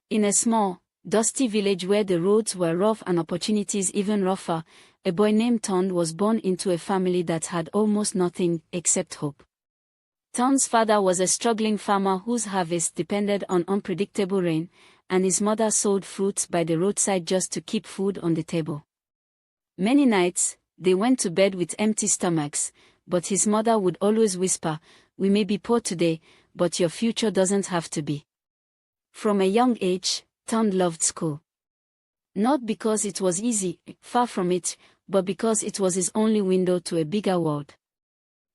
In a small, dusty village where the roads were rough and opportunities even rougher, a boy named Ton was born into a family that had almost nothing except hope. Ton's father was a struggling farmer whose harvest depended on unpredictable rain, and his mother sold fruits by the roadside just to keep food on the table. Many nights, they went to bed with empty stomachs, but his mother would always whisper, "We may be poor today, but your future doesn't have to be." From a young age, Ton loved school. Not because it was easy, far from it, but because it was his only window to a bigger world.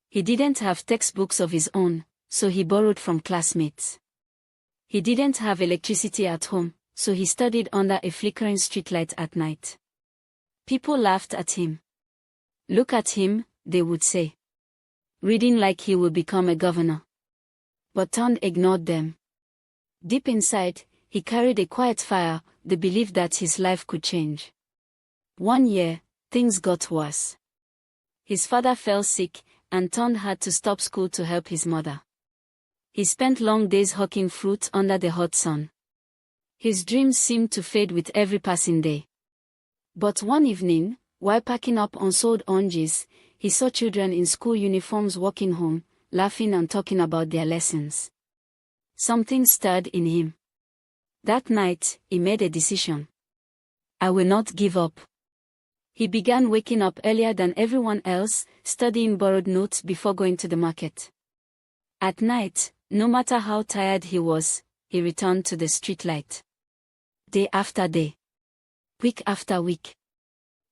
He didn't have textbooks of his own, so he borrowed from classmates. He didn't have electricity at home, so he studied under a flickering streetlight at night. People laughed at him. "Look at him," they would say. "Reading like he will become a governor." But Ton ignored them. Deep inside, he carried a quiet fire, the belief that his life could change. One year, things got worse. His father fell sick, and Ton had to stop school to help his mother. He spent long days hawking fruit under the hot sun. His dreams seemed to fade with every passing day. But one evening, while packing up unsold oranges, he saw children in school uniforms walking home, laughing and talking about their lessons. Something stirred in him. That night, he made a decision. "I will not give up." He began waking up earlier than everyone else, studying borrowed notes before going to the market. At night, no matter how tired he was, he returned to the streetlight. Day after day. Week after week.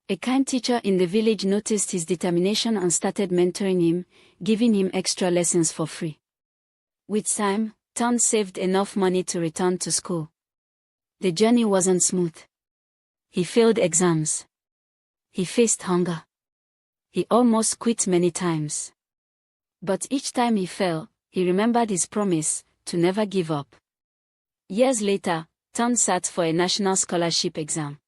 A kind teacher in the village noticed his determination and started mentoring him, giving him extra lessons for free. With time, Ton saved enough money to return to school. The journey wasn't smooth. He failed exams. He faced hunger. He almost quit many times. But each time he fell, he remembered his promise to never give up. Years later, Ton sat for a national scholarship exam.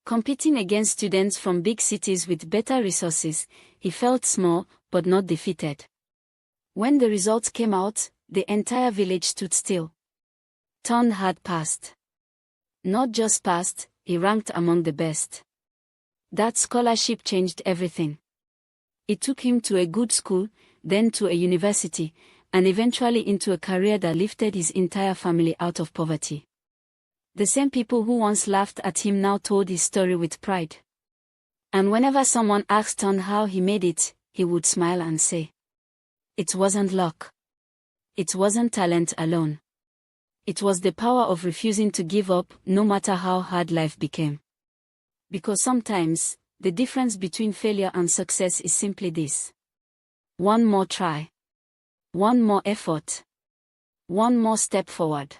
Competing against students from big cities with better resources, he felt small, but not defeated. When the results came out, the entire village stood still. Ton had passed. Not just passed, he ranked among the best. That scholarship changed everything. It took him to a good school, then to a university, and eventually into a career that lifted his entire family out of poverty. The same people who once laughed at him now told his story with pride. And whenever someone asked Ton how he made it, he would smile and say, "It wasn't luck. It wasn't talent alone. It was the power of refusing to give up, no matter how hard life became." Because sometimes, the difference between failure and success is simply this. One more try. One more effort. One more step forward.